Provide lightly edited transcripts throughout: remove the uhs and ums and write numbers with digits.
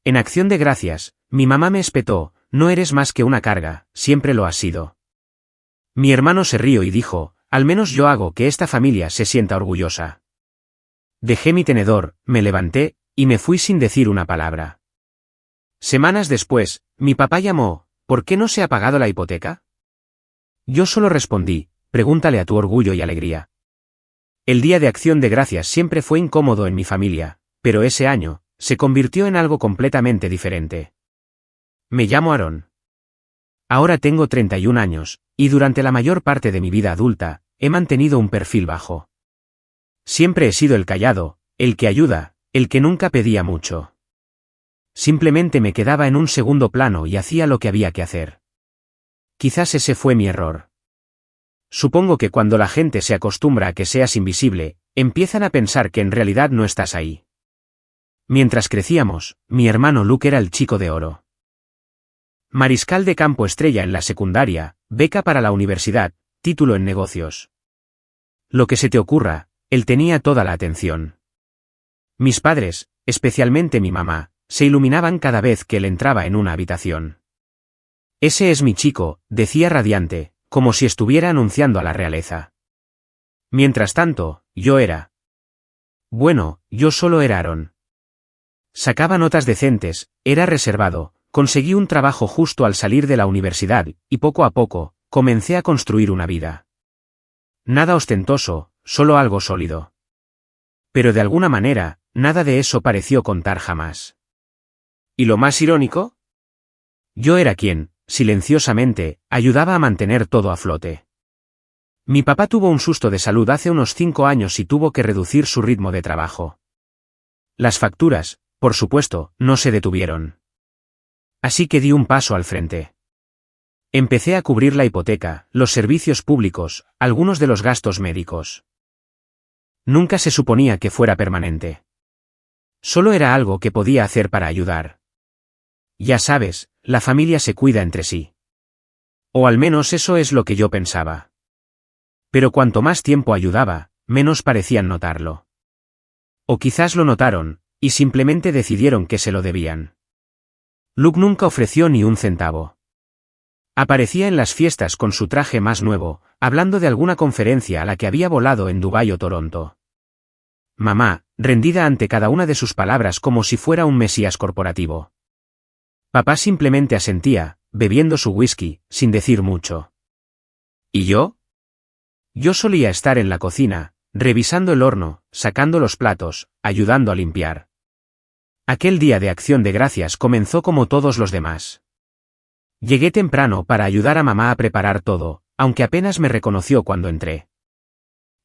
En Acción de Gracias, mi mamá me espetó: no eres más que una carga, siempre lo has sido. Mi hermano se rió y dijo: al menos yo hago que esta familia se sienta orgullosa. Dejé mi tenedor, me levanté, y me fui sin decir una palabra. Semanas después, mi papá llamó: ¿por qué no se ha pagado la hipoteca? Yo solo respondí: pregúntale a tu orgullo y alegría. El día de Acción de Gracias siempre fue incómodo en mi familia, pero ese año se convirtió en algo completamente diferente. Me llamo Aaron. Ahora tengo 31 años, y durante la mayor parte de mi vida adulta, he mantenido un perfil bajo. Siempre he sido el callado, el que ayuda, el que nunca pedía mucho. Simplemente me quedaba en un segundo plano y hacía lo que había que hacer. Quizás ese fue mi error. Supongo que cuando la gente se acostumbra a que seas invisible, empiezan a pensar que en realidad no estás ahí. Mientras crecíamos, mi hermano Luke era el chico de oro. Mariscal de campo estrella en la secundaria, beca para la universidad, título en negocios. Lo que se te ocurra, él tenía toda la atención. Mis padres, especialmente mi mamá, se iluminaban cada vez que él entraba en una habitación. Ese es mi chico, decía radiante, como si estuviera anunciando a la realeza. Mientras tanto, yo solo era Aaron. Sacaba notas decentes, era reservado, conseguí un trabajo justo al salir de la universidad, y poco a poco, comencé a construir una vida. Nada ostentoso, solo algo sólido. Pero de alguna manera, nada de eso pareció contar jamás. ¿Y lo más irónico? Yo era quien, silenciosamente, ayudaba a mantener todo a flote. Mi papá tuvo un susto de salud hace unos 5 años y tuvo que reducir su ritmo de trabajo. Las facturas, por supuesto, no se detuvieron. Así que di un paso al frente. Empecé a cubrir la hipoteca, los servicios públicos, algunos de los gastos médicos. Nunca se suponía que fuera permanente. Solo era algo que podía hacer para ayudar. Ya sabes, la familia se cuida entre sí. O al menos eso es lo que yo pensaba. Pero cuanto más tiempo ayudaba, menos parecían notarlo. O quizás lo notaron, y simplemente decidieron que se lo debían. Luke nunca ofreció ni un centavo. Aparecía en las fiestas con su traje más nuevo, hablando de alguna conferencia a la que había volado en Dubái o Toronto. Mamá, rendida ante cada una de sus palabras como si fuera un mesías corporativo. Papá simplemente asentía, bebiendo su whisky, sin decir mucho. ¿Y yo? Yo solía estar en la cocina, revisando el horno, sacando los platos, ayudando a limpiar. Aquel día de Acción de Gracias comenzó como todos los demás. Llegué temprano para ayudar a mamá a preparar todo, aunque apenas me reconoció cuando entré.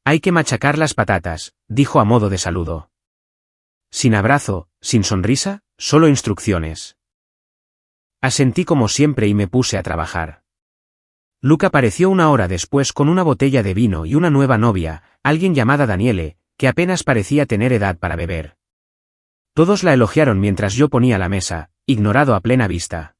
Hay que machacar las patatas, dijo a modo de saludo. Sin abrazo, sin sonrisa, solo instrucciones. Asentí como siempre y me puse a trabajar. Luke apareció 1 hora después con una botella de vino y una nueva novia, alguien llamada Daniele, que apenas parecía tener edad para beber. Todos la elogiaron mientras yo ponía la mesa, ignorado a plena vista.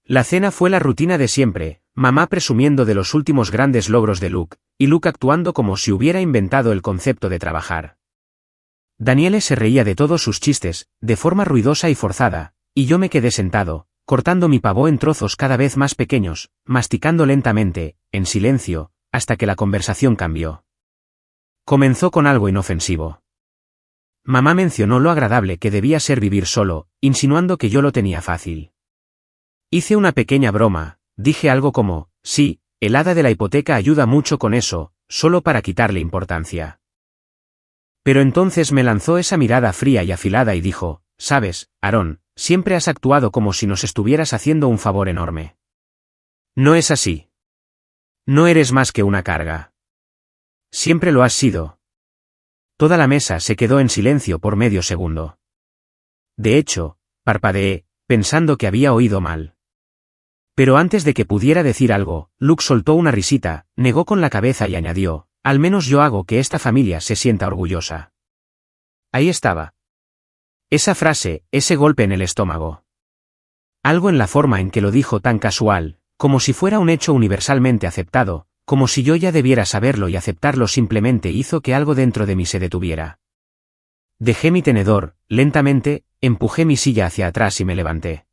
La cena fue la rutina de siempre, mamá presumiendo de los últimos grandes logros de Luke, y Luke actuando como si hubiera inventado el concepto de trabajar. Daniele se reía de todos sus chistes, de forma ruidosa y forzada, y yo me quedé sentado, cortando mi pavó en trozos cada vez más pequeños, masticando lentamente, en silencio, hasta que la conversación cambió. Comenzó con algo inofensivo. Mamá mencionó lo agradable que debía ser vivir solo, insinuando que yo lo tenía fácil. Hice una pequeña broma, dije algo como: sí, el hada de la hipoteca ayuda mucho con eso, solo para quitarle importancia. Pero entonces me lanzó esa mirada fría y afilada y dijo: sabes, Aaron, siempre has actuado como si nos estuvieras haciendo un favor enorme. No es así. No eres más que una carga. Siempre lo has sido. Toda la mesa se quedó en silencio por medio segundo. De hecho, parpadeé, pensando que había oído mal. Pero antes de que pudiera decir algo, Luke soltó una risita, negó con la cabeza y añadió: al menos yo hago que esta familia se sienta orgullosa. Ahí estaba. Esa frase, ese golpe en el estómago. Algo en la forma en que lo dijo tan casual, como si fuera un hecho universalmente aceptado, como si yo ya debiera saberlo y aceptarlo simplemente hizo que algo dentro de mí se detuviera. Dejé mi tenedor, lentamente, empujé mi silla hacia atrás y me levanté.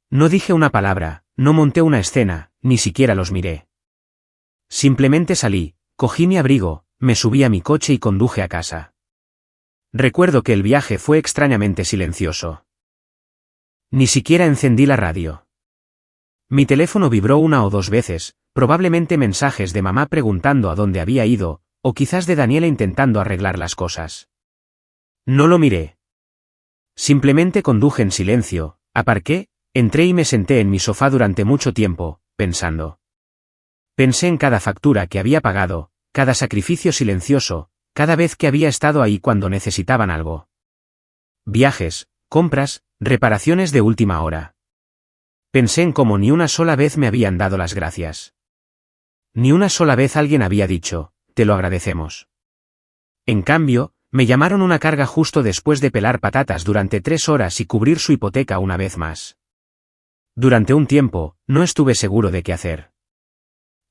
No dije una palabra, no monté una escena, ni siquiera los miré. Simplemente salí, cogí mi abrigo, me subí a mi coche y conduje a casa. Recuerdo que el viaje fue extrañamente silencioso. Ni siquiera encendí la radio. Mi teléfono vibró una o dos veces, probablemente mensajes de mamá preguntando a dónde había ido, o quizás de Daniela intentando arreglar las cosas. No lo miré. Simplemente conduje en silencio, aparqué, entré y me senté en mi sofá durante mucho tiempo, pensando. Pensé en cada factura que había pagado, cada sacrificio silencioso, cada vez que había estado ahí cuando necesitaban algo. Viajes, compras, reparaciones de última hora. Pensé en cómo ni una sola vez me habían dado las gracias. Ni una sola vez alguien había dicho, te lo agradecemos. En cambio, me llamaron una carga justo después de pelar patatas durante 3 horas y cubrir su hipoteca una vez más. Durante un tiempo, no estuve seguro de qué hacer.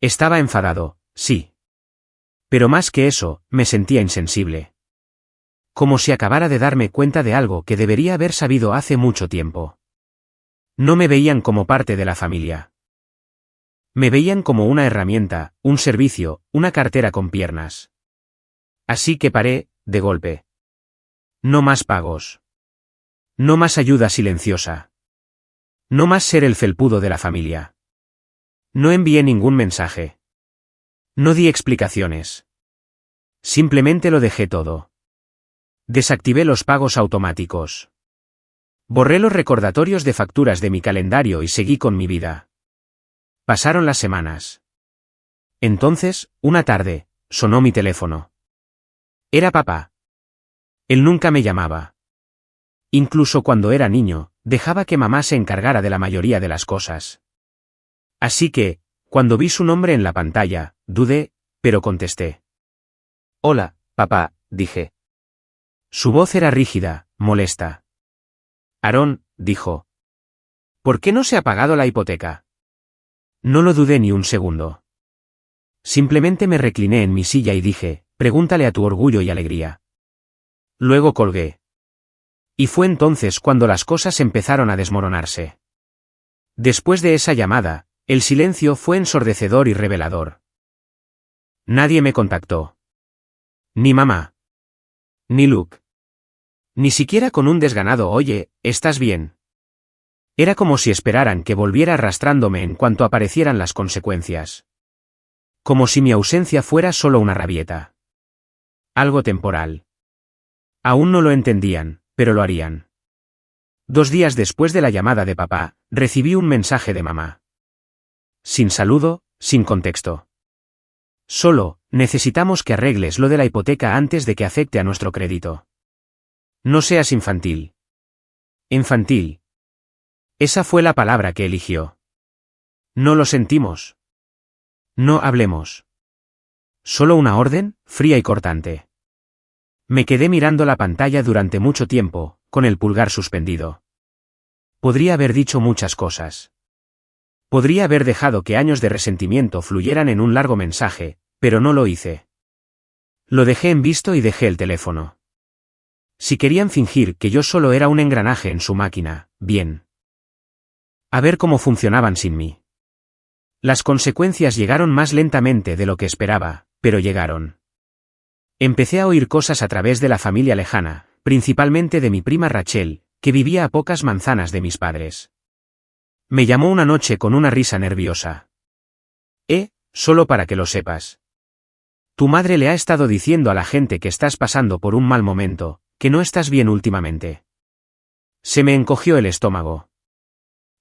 Estaba enfadado, sí. Pero más que eso, me sentía insensible. Como si acabara de darme cuenta de algo que debería haber sabido hace mucho tiempo. No me veían como parte de la familia. Me veían como una herramienta, un servicio, una cartera con piernas. Así que paré, de golpe. No más pagos. No más ayuda silenciosa. No más ser el felpudo de la familia. No envié ningún mensaje. No di explicaciones. Simplemente lo dejé todo. Desactivé los pagos automáticos. Borré los recordatorios de facturas de mi calendario y seguí con mi vida. Pasaron las semanas. Entonces, una tarde, sonó mi teléfono. Era papá. Él nunca me llamaba. Incluso cuando era niño, dejaba que mamá se encargara de la mayoría de las cosas. Así que, cuando vi su nombre en la pantalla, dudé, pero contesté. Hola, papá, dije. Su voz era rígida, molesta. Aarón, dijo. ¿Por qué no se ha pagado la hipoteca? No lo dudé ni un segundo. Simplemente me recliné en mi silla y dije, pregúntale a tu orgullo y alegría. Luego colgué. Y fue entonces cuando las cosas empezaron a desmoronarse. Después de esa llamada, el silencio fue ensordecedor y revelador. Nadie me contactó. Ni mamá. Ni Luke. Ni siquiera con un desganado «Oye, ¿estás bien?». Era como si esperaran que volviera arrastrándome en cuanto aparecieran las consecuencias. Como si mi ausencia fuera solo una rabieta. Algo temporal. Aún no lo entendían, pero lo harían. 2 días después de la llamada de papá, recibí un mensaje de mamá. Sin saludo, sin contexto. Solo, necesitamos que arregles lo de la hipoteca antes de que afecte a nuestro crédito. No seas infantil. Infantil. Esa fue la palabra que eligió. No lo sentimos. No hablemos. Solo una orden, fría y cortante. Me quedé mirando la pantalla durante mucho tiempo, con el pulgar suspendido. Podría haber dicho muchas cosas. Podría haber dejado que años de resentimiento fluyeran en un largo mensaje, pero no lo hice. Lo dejé en visto y dejé el teléfono. Si querían fingir que yo solo era un engranaje en su máquina, bien. A ver cómo funcionaban sin mí. Las consecuencias llegaron más lentamente de lo que esperaba, pero llegaron. Empecé a oír cosas a través de la familia lejana, principalmente de mi prima Rachel, que vivía a pocas manzanas de mis padres. Me llamó una noche con una risa nerviosa. Solo para que lo sepas. Tu madre le ha estado diciendo a la gente que estás pasando por un mal momento, que no estás bien últimamente. Se me encogió el estómago.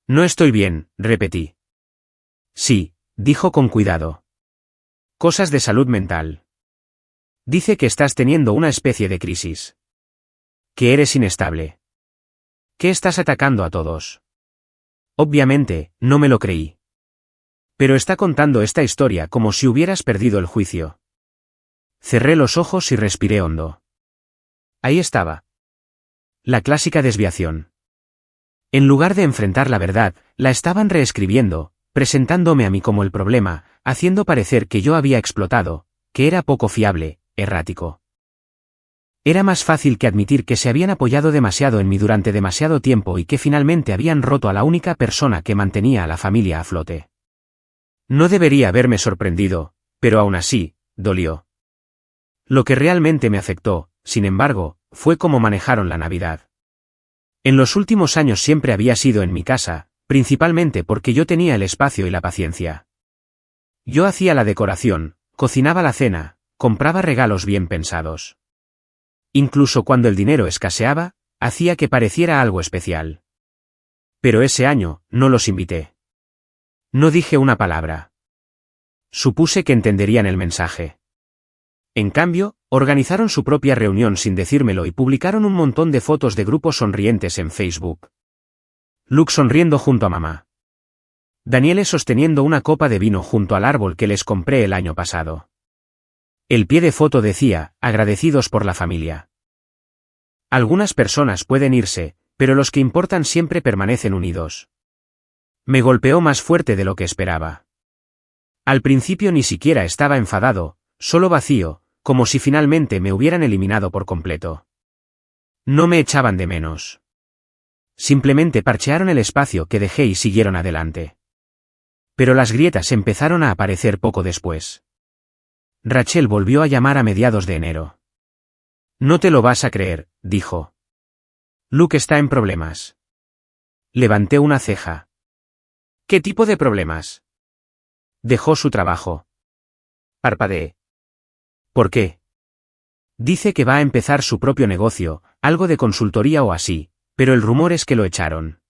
No estoy bien, repetí. Sí, dijo con cuidado. Cosas de salud mental. Dice que estás teniendo una especie de crisis. Que eres inestable. Que estás atacando a todos. Obviamente, no me lo creí. Pero está contando esta historia como si hubieras perdido el juicio. Cerré los ojos y respiré hondo. Ahí estaba. La clásica desviación. En lugar de enfrentar la verdad, la estaban reescribiendo, presentándome a mí como el problema, haciendo parecer que yo había explotado, que era poco fiable, errático. Era más fácil que admitir que se habían apoyado demasiado en mí durante demasiado tiempo y que finalmente habían roto a la única persona que mantenía a la familia a flote. No debería haberme sorprendido, pero aún así, dolió. Lo que realmente me afectó, sin embargo, fue cómo manejaron la Navidad. En los últimos años siempre había sido en mi casa, principalmente porque yo tenía el espacio y la paciencia. Yo hacía la decoración, cocinaba la cena, compraba regalos bien pensados. Incluso cuando el dinero escaseaba, hacía que pareciera algo especial. Pero ese año, no los invité. No dije una palabra. Supuse que entenderían el mensaje. En cambio, organizaron su propia reunión sin decírmelo y publicaron un montón de fotos de grupos sonrientes en Facebook. Luke sonriendo junto a mamá. Daniele sosteniendo una copa de vino junto al árbol que les compré el año pasado. El pie de foto decía, agradecidos por la familia. Algunas personas pueden irse, pero los que importan siempre permanecen unidos. Me golpeó más fuerte de lo que esperaba. Al principio ni siquiera estaba enfadado, solo vacío, como si finalmente me hubieran eliminado por completo. No me echaban de menos. Simplemente parchearon el espacio que dejé y siguieron adelante. Pero las grietas empezaron a aparecer poco después. Rachel volvió a llamar a mediados de enero. No te lo vas a creer, dijo. Luke está en problemas. Levanté una ceja. ¿Qué tipo de problemas? Dejó su trabajo. Parpadeé. ¿Por qué? Dice que va a empezar su propio negocio, algo de consultoría o así, pero el rumor es que lo echaron.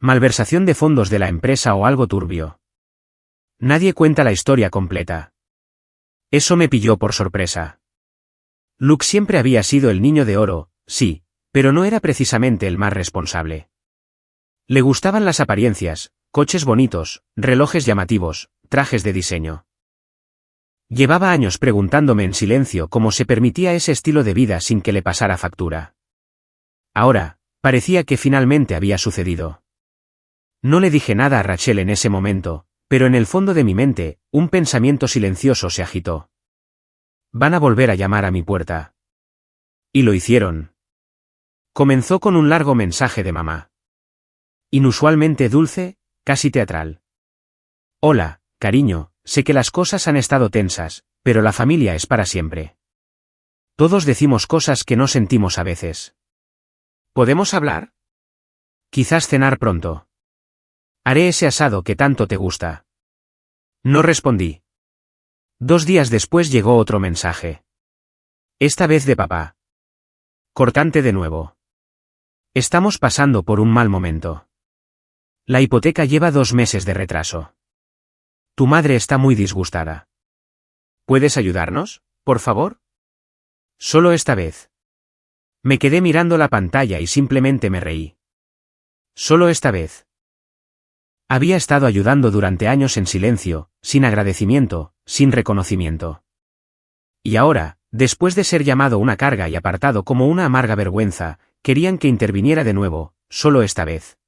Malversación de fondos de la empresa o algo turbio. Nadie cuenta la historia completa. Eso me pilló por sorpresa. Luke siempre había sido el niño de oro, sí, pero no era precisamente el más responsable. Le gustaban las apariencias, coches bonitos, relojes llamativos, trajes de diseño. Llevaba años preguntándome en silencio cómo se permitía ese estilo de vida sin que le pasara factura. Ahora, parecía que finalmente había sucedido. No le dije nada a Rachel en ese momento, pero en el fondo de mi mente, un pensamiento silencioso se agitó. Van a volver a llamar a mi puerta. Y lo hicieron. Comenzó con un largo mensaje de mamá. Inusualmente dulce, casi teatral. Hola, cariño, sé que las cosas han estado tensas, pero la familia es para siempre. Todos decimos cosas que no sentimos a veces. ¿Podemos hablar? Quizás cenar pronto. Haré ese asado que tanto te gusta. No respondí. 2 días después llegó otro mensaje. Esta vez de papá. Cortante de nuevo. Estamos pasando por un mal momento. La hipoteca lleva 2 meses de retraso. Tu madre está muy disgustada. ¿Puedes ayudarnos, por favor? Solo esta vez. Me quedé mirando la pantalla y simplemente me reí. Solo esta vez. Había estado ayudando durante años en silencio, sin agradecimiento, sin reconocimiento. Y ahora, después de ser llamado una carga y apartado como una amarga vergüenza, querían que interviniera de nuevo, solo esta vez.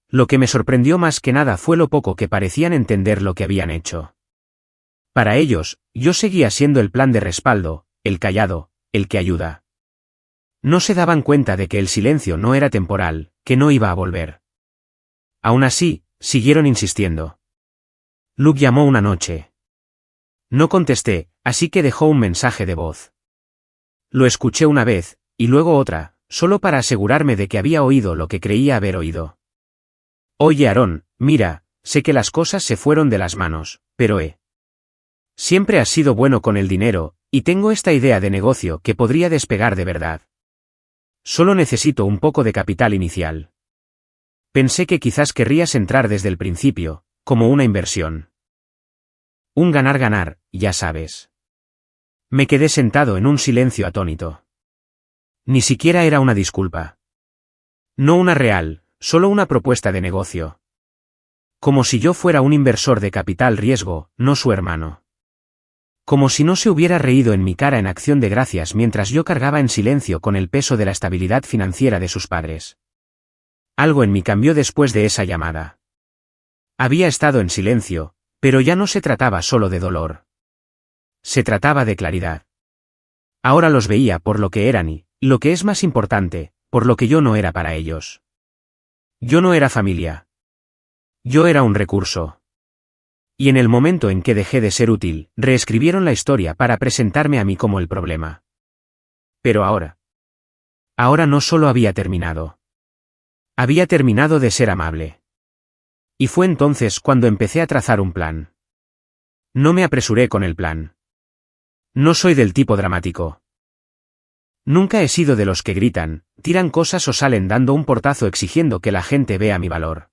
Lo que me sorprendió más que nada fue lo poco que parecían entender lo que habían hecho. Para ellos, yo seguía siendo el plan de respaldo, el callado, el que ayuda. No se daban cuenta de que el silencio no era temporal, que no iba a volver. Aún así, siguieron insistiendo. Luke llamó una noche. No contesté, así que dejó un mensaje de voz. Lo escuché una vez, y luego otra, solo para asegurarme de que había oído lo que creía haber oído. Oye Aaron, mira, sé que las cosas se fueron de las manos, pero siempre has sido bueno con el dinero, y tengo esta idea de negocio que podría despegar de verdad. Solo necesito un poco de capital inicial. Pensé que quizás querrías entrar desde el principio, como una inversión. Un ganar-ganar, ya sabes. Me quedé sentado en un silencio atónito. Ni siquiera era una disculpa. No una real, solo una propuesta de negocio. Como si yo fuera un inversor de capital riesgo, no su hermano. Como si no se hubiera reído en mi cara en acción de gracias mientras yo cargaba en silencio con el peso de la estabilidad financiera de sus padres. Algo en mí cambió después de esa llamada. Había estado en silencio, pero ya no se trataba solo de dolor. Se trataba de claridad. Ahora los veía por lo que eran y, lo que es más importante, por lo que yo no era para ellos. Yo no era familia. Yo era un recurso. Y en el momento en que dejé de ser útil, reescribieron la historia para presentarme a mí como el problema. Pero ahora no solo había terminado. Había terminado de ser amable. Y fue entonces cuando empecé a trazar un plan. No me apresuré con el plan. No soy del tipo dramático. Nunca he sido de los que gritan, tiran cosas o salen dando un portazo exigiendo que la gente vea mi valor.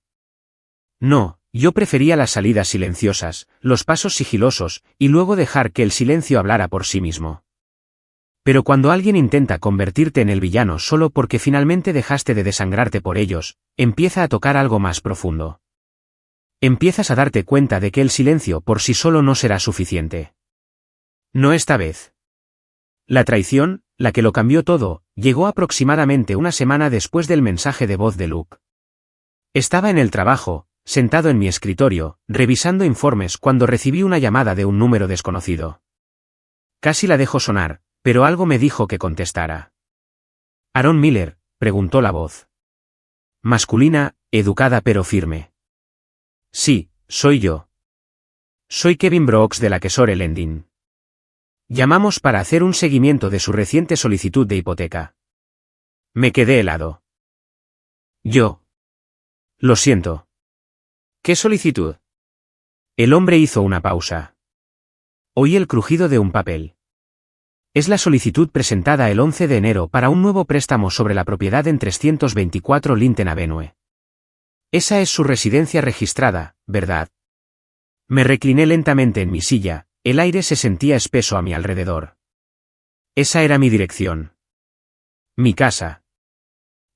No, yo prefería las salidas silenciosas, los pasos sigilosos, y luego dejar que el silencio hablara por sí mismo. Pero cuando alguien intenta convertirte en el villano solo porque finalmente dejaste de desangrarte por ellos, empieza a tocar algo más profundo. Empiezas a darte cuenta de que el silencio por sí solo no será suficiente. No esta vez. La traición, la que lo cambió todo, llegó aproximadamente una semana después del mensaje de voz de Luke. Estaba en el trabajo, sentado en mi escritorio, revisando informes cuando recibí una llamada de un número desconocido. Casi la dejó sonar, pero algo me dijo que contestara. «¿Aaron Miller?», preguntó la voz. Masculina, educada pero firme. «Sí, soy yo. Soy Kevin Brooks de la Kesore Lending. Llamamos para hacer un seguimiento de su reciente solicitud de hipoteca». Me quedé helado. Yo. «Lo siento». «¿Qué solicitud?». El hombre hizo una pausa. Oí el crujido de un papel. «Es la solicitud presentada el 11 de enero para un nuevo préstamo sobre la propiedad en 324 Linton Avenue. Esa es su residencia registrada, ¿verdad?». Me recliné lentamente en mi silla, el aire se sentía espeso a mi alrededor. Esa era mi dirección. Mi casa.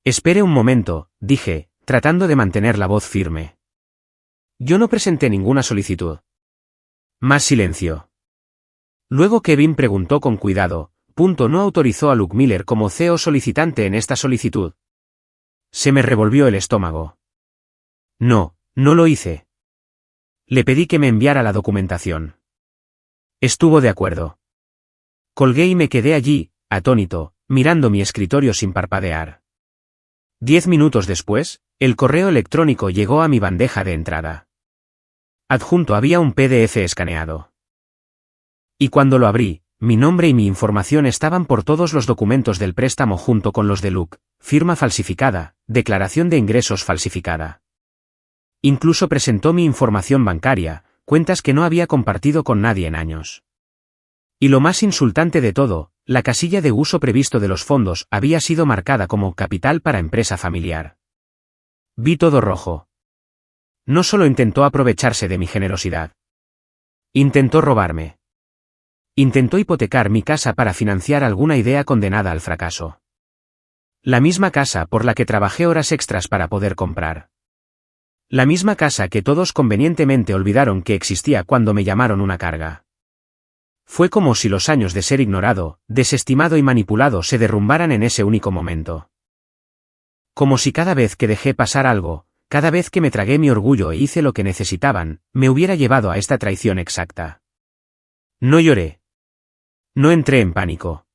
«Espere un momento», dije, tratando de mantener la voz firme. «Yo no presenté ninguna solicitud». Más silencio. Luego Kevin preguntó con cuidado, ¿no autorizó a Luke Miller como CEO solicitante en esta solicitud? Se me revolvió el estómago. No, no lo hice. Le pedí que me enviara la documentación. Estuvo de acuerdo. Colgué y me quedé allí, atónito, mirando mi escritorio sin parpadear. 10 minutos después, el correo electrónico llegó a mi bandeja de entrada. Adjunto había un PDF escaneado. Y cuando lo abrí, mi nombre y mi información estaban por todos los documentos del préstamo junto con los de Luke, firma falsificada, declaración de ingresos falsificada. Incluso presentó mi información bancaria, cuentas que no había compartido con nadie en años. Y lo más insultante de todo, la casilla de uso previsto de los fondos había sido marcada como capital para empresa familiar. Vi todo rojo. No solo intentó aprovecharse de mi generosidad. Intentó robarme. Intentó hipotecar mi casa para financiar alguna idea condenada al fracaso. La misma casa por la que trabajé horas extras para poder comprar. La misma casa que todos convenientemente olvidaron que existía cuando me llamaron una carga. Fue como si los años de ser ignorado, desestimado y manipulado se derrumbaran en ese único momento. Como si cada vez que dejé pasar algo, cada vez que me tragué mi orgullo e hice lo que necesitaban, me hubiera llevado a esta traición exacta. No lloré. No entré en pánico.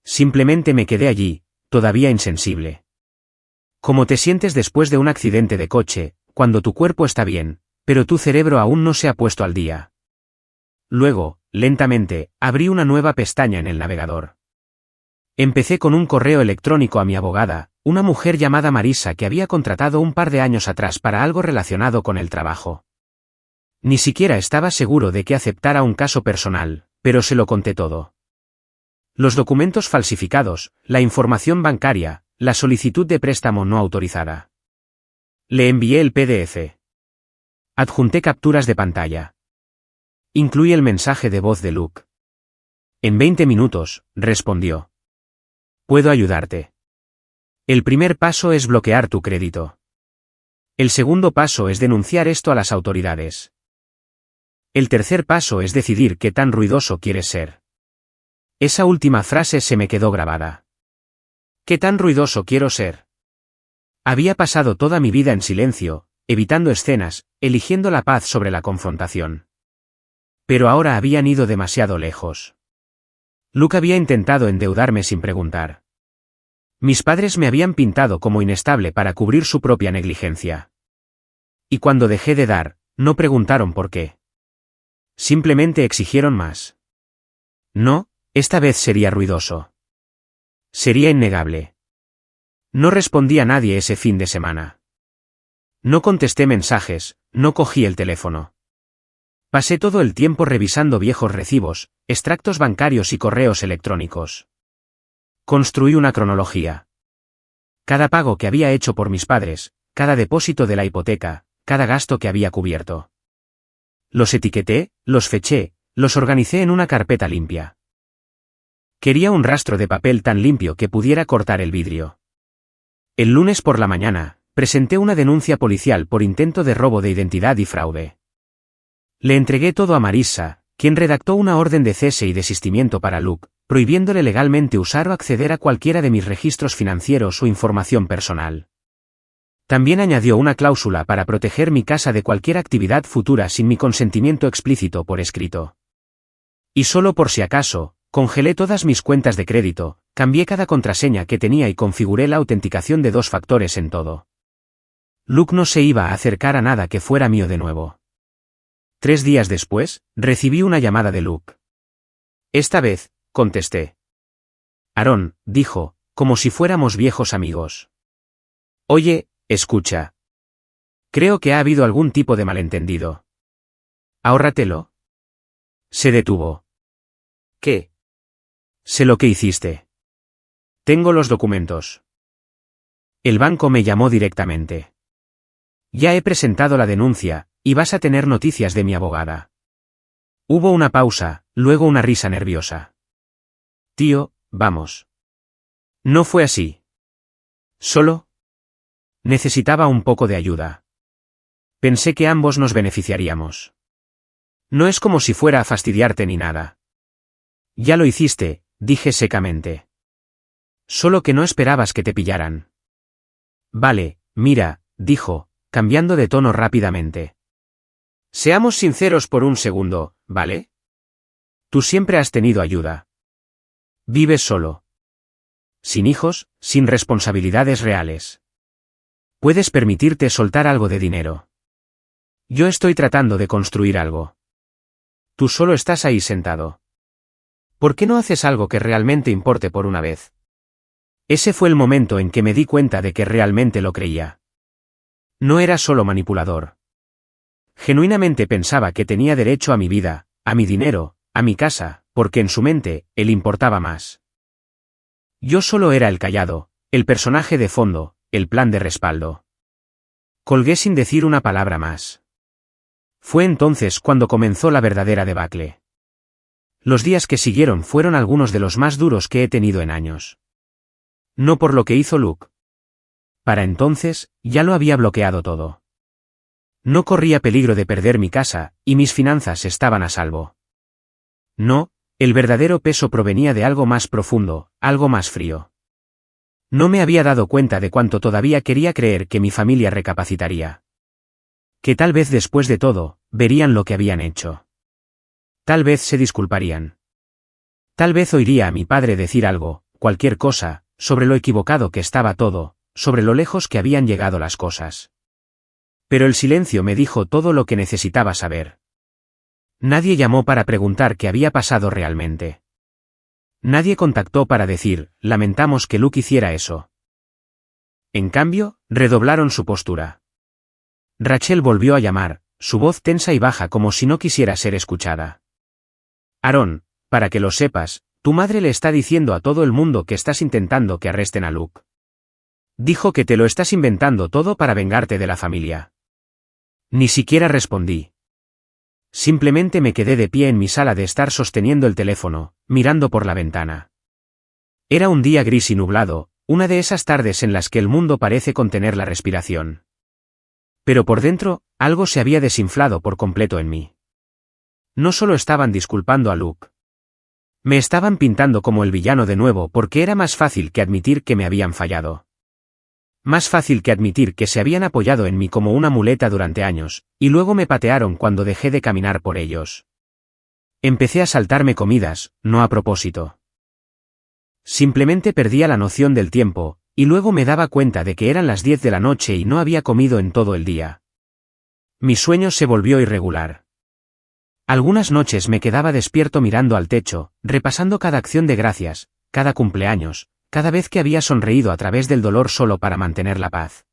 Simplemente me quedé allí, todavía insensible. Como te sientes después de un accidente de coche, cuando tu cuerpo está bien, pero tu cerebro aún no se ha puesto al día. Luego, lentamente, abrí una nueva pestaña en el navegador. Empecé con un correo electrónico a mi abogada, una mujer llamada Marisa que había contratado un par de años atrás para algo relacionado con el trabajo. Ni siquiera estaba seguro de que aceptara un caso personal, pero se lo conté todo. Los documentos falsificados, la información bancaria, la solicitud de préstamo no autorizada. Le envié el PDF. Adjunté capturas de pantalla. Incluí el mensaje de voz de Luke. En 20 minutos, respondió. Puedo ayudarte. El primer paso es bloquear tu crédito. El segundo paso es denunciar esto a las autoridades. El tercer paso es decidir qué tan ruidoso quieres ser. Esa última frase se me quedó grabada. ¿Qué tan ruidoso quiero ser? Había pasado toda mi vida en silencio, evitando escenas, eligiendo la paz sobre la confrontación. Pero ahora habían ido demasiado lejos. Luke había intentado endeudarme sin preguntar. Mis padres me habían pintado como inestable para cubrir su propia negligencia. Y cuando dejé de dar, no preguntaron por qué. Simplemente exigieron más. No, esta vez sería ruidoso. Sería innegable. No respondí a nadie ese fin de semana. No contesté mensajes, no cogí el teléfono. Pasé todo el tiempo revisando viejos recibos, extractos bancarios y correos electrónicos. Construí una cronología. Cada pago que había hecho por mis padres, cada depósito de la hipoteca, cada gasto que había cubierto. Los etiqueté, los feché, los organicé en una carpeta limpia. Quería un rastro de papel tan limpio que pudiera cortar el vidrio. El lunes por la mañana, presenté una denuncia policial por intento de robo de identidad y fraude. Le entregué todo a Marissa, quien redactó una orden de cese y desistimiento para Luke, prohibiéndole legalmente usar o acceder a cualquiera de mis registros financieros o información personal. También añadió una cláusula para proteger mi casa de cualquier actividad futura sin mi consentimiento explícito por escrito. Y solo por si acaso, congelé todas mis cuentas de crédito, cambié cada contraseña que tenía y configuré la autenticación de 2 factores en todo. Luke no se iba a acercar a nada que fuera mío de nuevo. 3 días después, recibí una llamada de Luke. Esta vez, contesté. Aaron, dijo, como si fuéramos viejos amigos. Oye, escucha. Creo que ha habido algún tipo de malentendido. Ahórratelo. Se detuvo. ¿Qué? Sé lo que hiciste. Tengo los documentos. El banco me llamó directamente. Ya he presentado la denuncia, y vas a tener noticias de mi abogada. Hubo una pausa, luego una risa nerviosa. Tío, vamos. No fue así. Solo necesitaba un poco de ayuda. Pensé que ambos nos beneficiaríamos. No es como si fuera a fastidiarte ni nada. Ya lo hiciste, dije secamente. Solo que no esperabas que te pillaran. Vale, mira, dijo, cambiando de tono rápidamente. Seamos sinceros por un segundo, ¿vale? Tú siempre has tenido ayuda. Vives solo. Sin hijos, sin responsabilidades reales. Puedes permitirte soltar algo de dinero. Yo estoy tratando de construir algo. Tú solo estás ahí sentado. ¿Por qué no haces algo que realmente importe por una vez? Ese fue el momento en que me di cuenta de que realmente lo creía. No era solo manipulador. Genuinamente pensaba que tenía derecho a mi vida, a mi dinero, a mi casa, porque en su mente, él importaba más. Yo solo era el callado, el personaje de fondo, el plan de respaldo. Colgué sin decir una palabra más. Fue entonces cuando comenzó la verdadera debacle. Los días que siguieron fueron algunos de los más duros que he tenido en años. No por lo que hizo Luke. Para entonces, ya lo había bloqueado todo. No corría peligro de perder mi casa, y mis finanzas estaban a salvo. No, el verdadero peso provenía de algo más profundo, algo más frío. No me había dado cuenta de cuánto todavía quería creer que mi familia recapacitaría. Que tal vez después de todo, verían lo que habían hecho. Tal vez se disculparían. Tal vez oiría a mi padre decir algo, cualquier cosa, sobre lo equivocado que estaba todo, sobre lo lejos que habían llegado las cosas. Pero el silencio me dijo todo lo que necesitaba saber. Nadie llamó para preguntar qué había pasado realmente. Nadie contactó para decir, lamentamos que Luke hiciera eso. En cambio, redoblaron su postura. Rachel volvió a llamar, su voz tensa y baja como si no quisiera ser escuchada. Aaron, para que lo sepas, tu madre le está diciendo a todo el mundo que estás intentando que arresten a Luke. Dijo que te lo estás inventando todo para vengarte de la familia. Ni siquiera respondí. Simplemente me quedé de pie en mi sala de estar sosteniendo el teléfono, mirando por la ventana. Era un día gris y nublado, una de esas tardes en las que el mundo parece contener la respiración. Pero por dentro, algo se había desinflado por completo en mí. No solo estaban disculpando a Luke. Me estaban pintando como el villano de nuevo porque era más fácil que admitir que me habían fallado. Más fácil que admitir que se habían apoyado en mí como una muleta durante años, y luego me patearon cuando dejé de caminar por ellos. Empecé a saltarme comidas, no a propósito. Simplemente perdía la noción del tiempo, y luego me daba cuenta de que eran las 10 de la noche y no había comido en todo el día. Mi sueño se volvió irregular. Algunas noches me quedaba despierto mirando al techo, repasando cada acción de gracias, cada cumpleaños, cada vez que había sonreído a través del dolor solo para mantener la paz.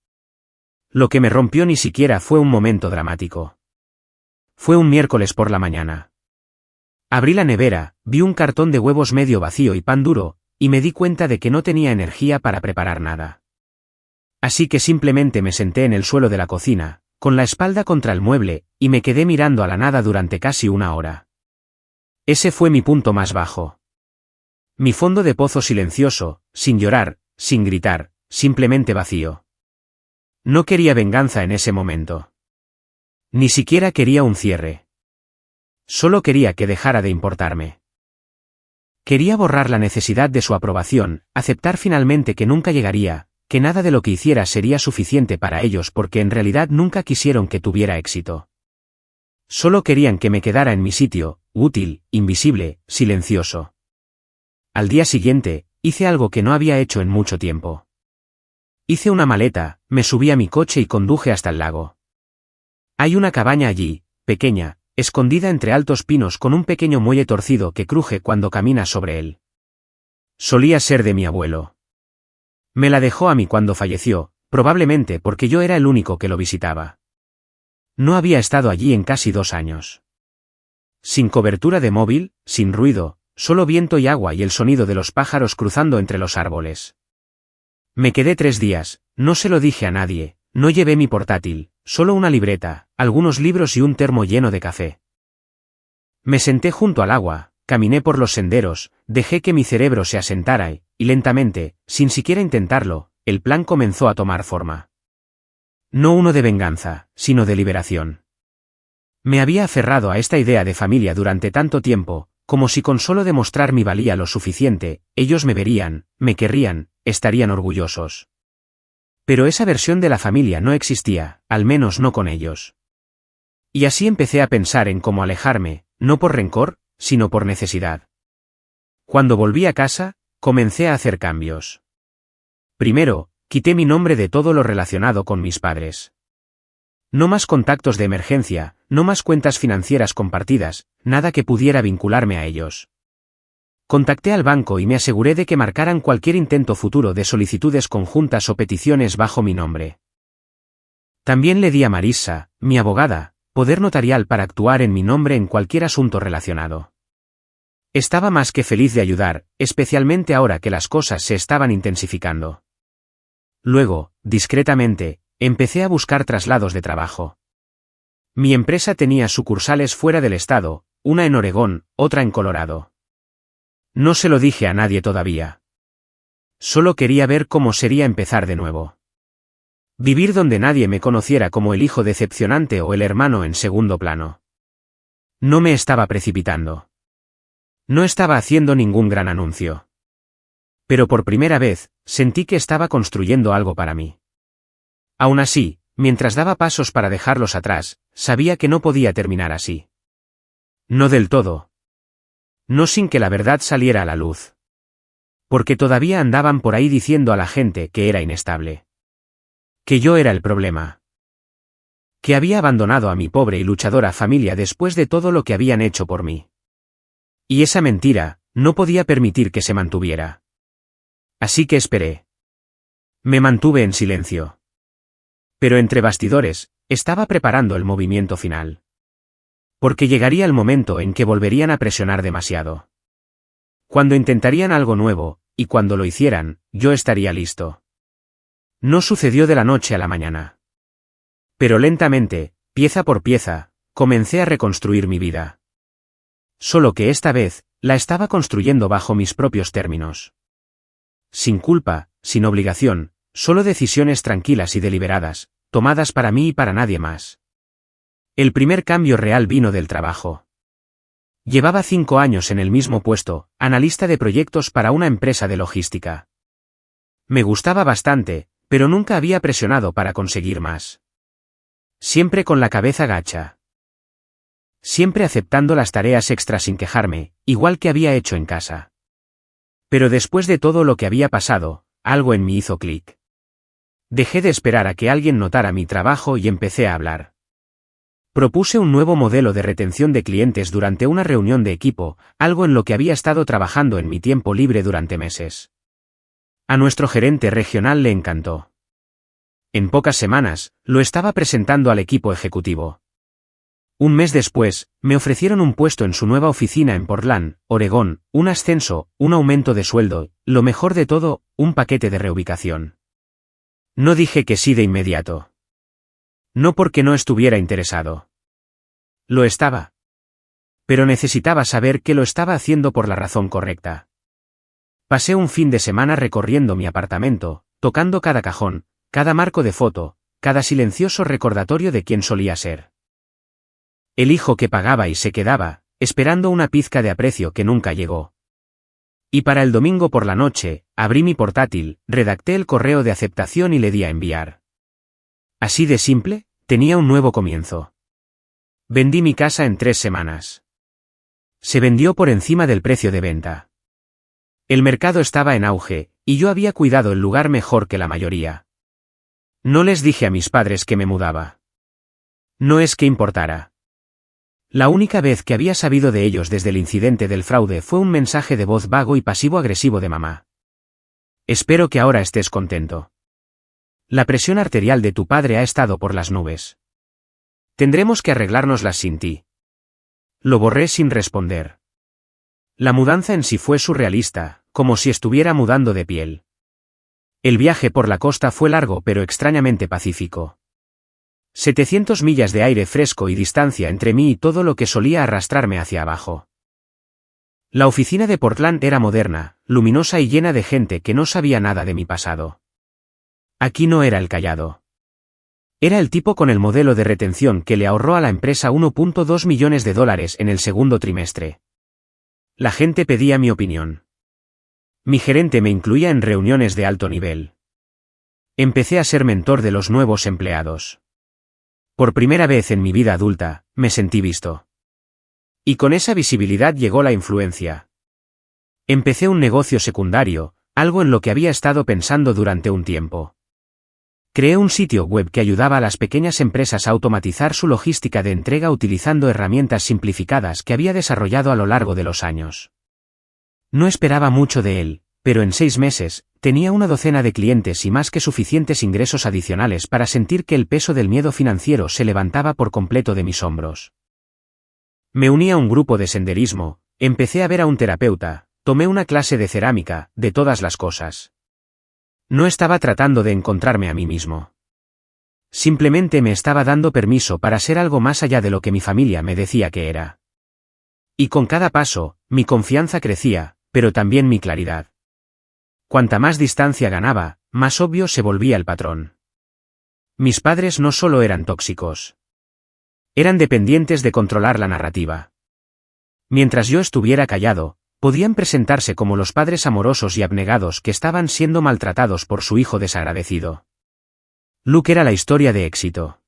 Lo que me rompió ni siquiera fue un momento dramático. Fue un miércoles por la mañana. Abrí la nevera, vi un cartón de huevos medio vacío y pan duro, y me di cuenta de que no tenía energía para preparar nada. Así que simplemente me senté en el suelo de la cocina, con la espalda contra el mueble, y me quedé mirando a la nada durante casi una hora. Ese fue mi punto más bajo. Mi fondo de pozo silencioso, sin llorar, sin gritar, simplemente vacío. No quería venganza en ese momento. Ni siquiera quería un cierre. Solo quería que dejara de importarme. Quería borrar la necesidad de su aprobación, aceptar finalmente que nunca llegaría, que nada de lo que hiciera sería suficiente para ellos porque en realidad nunca quisieron que tuviera éxito. Solo querían que me quedara en mi sitio, útil, invisible, silencioso. Al día siguiente, hice algo que no había hecho en mucho tiempo. Hice una maleta, me subí a mi coche y conduje hasta el lago. Hay una cabaña allí, pequeña, escondida entre altos pinos con un pequeño muelle torcido que cruje cuando caminas sobre él. Solía ser de mi abuelo. Me la dejó a mí cuando falleció, probablemente porque yo era el único que lo visitaba. No había estado allí en casi 2 años. Sin cobertura de móvil, sin ruido, solo viento y agua y el sonido de los pájaros cruzando entre los árboles. Me quedé 3 días, no se lo dije a nadie, no llevé mi portátil, solo una libreta, algunos libros y un termo lleno de café. Me senté junto al agua, caminé por los senderos, dejé que mi cerebro se asentara y lentamente, sin siquiera intentarlo, el plan comenzó a tomar forma. No uno de venganza, sino de liberación. Me había aferrado a esta idea de familia durante tanto tiempo, como si con solo demostrar mi valía lo suficiente, ellos me verían, me querrían, estarían orgullosos. Pero esa versión de la familia no existía, al menos no con ellos. Y así empecé a pensar en cómo alejarme, no por rencor, sino por necesidad. Cuando volví a casa, comencé a hacer cambios. Primero, quité mi nombre de todo lo relacionado con mis padres. No más contactos de emergencia, no más cuentas financieras compartidas, nada que pudiera vincularme a ellos. Contacté al banco y me aseguré de que marcaran cualquier intento futuro de solicitudes conjuntas o peticiones bajo mi nombre. También le di a Marissa, mi abogada, poder notarial para actuar en mi nombre en cualquier asunto relacionado. Estaba más que feliz de ayudar, especialmente ahora que las cosas se estaban intensificando. Luego, discretamente, empecé a buscar traslados de trabajo. Mi empresa tenía sucursales fuera del estado, una en Oregón, otra en Colorado. No se lo dije a nadie todavía. Solo quería ver cómo sería empezar de nuevo. Vivir donde nadie me conociera como el hijo decepcionante o el hermano en segundo plano. No me estaba precipitando. No estaba haciendo ningún gran anuncio. Pero por primera vez, sentí que estaba construyendo algo para mí. Aún así, mientras daba pasos para dejarlos atrás, sabía que no podía terminar así. No del todo. No sin que la verdad saliera a la luz. Porque todavía andaban por ahí diciendo a la gente que era inestable. Que yo era el problema. Que había abandonado a mi pobre y luchadora familia después de todo lo que habían hecho por mí. Y esa mentira, no podía permitir que se mantuviera. Así que esperé. Me mantuve en silencio. Pero entre bastidores, estaba preparando el movimiento final. Porque llegaría el momento en que volverían a presionar demasiado. Cuando intentarían algo nuevo, y cuando lo hicieran, yo estaría listo. No sucedió de la noche a la mañana. Pero lentamente, pieza por pieza, comencé a reconstruir mi vida. Solo que esta vez, la estaba construyendo bajo mis propios términos. Sin culpa, sin obligación, solo decisiones tranquilas y deliberadas, tomadas para mí y para nadie más. El primer cambio real vino del trabajo. Llevaba 5 años en el mismo puesto, analista de proyectos para una empresa de logística. Me gustaba bastante, pero nunca había presionado para conseguir más. Siempre con la cabeza gacha. Siempre aceptando las tareas extras sin quejarme, igual que había hecho en casa. Pero después de todo lo que había pasado, algo en mí hizo clic. Dejé de esperar a que alguien notara mi trabajo y empecé a hablar. Propuse un nuevo modelo de retención de clientes durante una reunión de equipo, algo en lo que había estado trabajando en mi tiempo libre durante meses. A nuestro gerente regional le encantó. En pocas semanas, lo estaba presentando al equipo ejecutivo. Un mes después, me ofrecieron un puesto en su nueva oficina en Portland, Oregón, un ascenso, un aumento de sueldo, lo mejor de todo, un paquete de reubicación. No dije que sí de inmediato. No porque no estuviera interesado. Lo estaba. Pero necesitaba saber que lo estaba haciendo por la razón correcta. Pasé un fin de semana recorriendo mi apartamento, tocando cada cajón, cada marco de foto, cada silencioso recordatorio de quién solía ser. El hijo que pagaba y se quedaba, esperando una pizca de aprecio que nunca llegó. Y para el domingo por la noche, abrí mi portátil, redacté el correo de aceptación y le di a enviar. Así de simple, tenía un nuevo comienzo. Vendí mi casa en 3 semanas. Se vendió por encima del precio de venta. El mercado estaba en auge, y yo había cuidado el lugar mejor que la mayoría. No les dije a mis padres que me mudaba. No es que importara. La única vez que había sabido de ellos desde el incidente del fraude fue un mensaje de voz vago y pasivo-agresivo de mamá. Espero que ahora estés contento. La presión arterial de tu padre ha estado por las nubes. Tendremos que arreglárnoslas sin ti. Lo borré sin responder. La mudanza en sí fue surrealista, como si estuviera mudando de piel. El viaje por la costa fue largo pero extrañamente pacífico. 700 millas de aire fresco y distancia entre mí y todo lo que solía arrastrarme hacia abajo. La oficina de Portland era moderna, luminosa y llena de gente que no sabía nada de mi pasado. Aquí no era el callado. Era el tipo con el modelo de retención que le ahorró a la empresa $1.2 millones en el segundo trimestre. La gente pedía mi opinión. Mi gerente me incluía en reuniones de alto nivel. Empecé a ser mentor de los nuevos empleados. Por primera vez en mi vida adulta, me sentí visto. Y con esa visibilidad llegó la influencia. Empecé un negocio secundario, algo en lo que había estado pensando durante un tiempo. Creé un sitio web que ayudaba a las pequeñas empresas a automatizar su logística de entrega utilizando herramientas simplificadas que había desarrollado a lo largo de los años. No esperaba mucho de él, pero en 6 meses, tenía una docena de clientes y más que suficientes ingresos adicionales para sentir que el peso del miedo financiero se levantaba por completo de mis hombros. Me uní a un grupo de senderismo, empecé a ver a un terapeuta, tomé una clase de cerámica, de todas las cosas. No estaba tratando de encontrarme a mí mismo. Simplemente me estaba dando permiso para ser algo más allá de lo que mi familia me decía que era. Y con cada paso, mi confianza crecía, pero también mi claridad. Cuanta más distancia ganaba, más obvio se volvía el patrón. Mis padres no solo eran tóxicos. Eran dependientes de controlar la narrativa. Mientras yo estuviera callado, podían presentarse como los padres amorosos y abnegados que estaban siendo maltratados por su hijo desagradecido. Luke era la historia de éxito.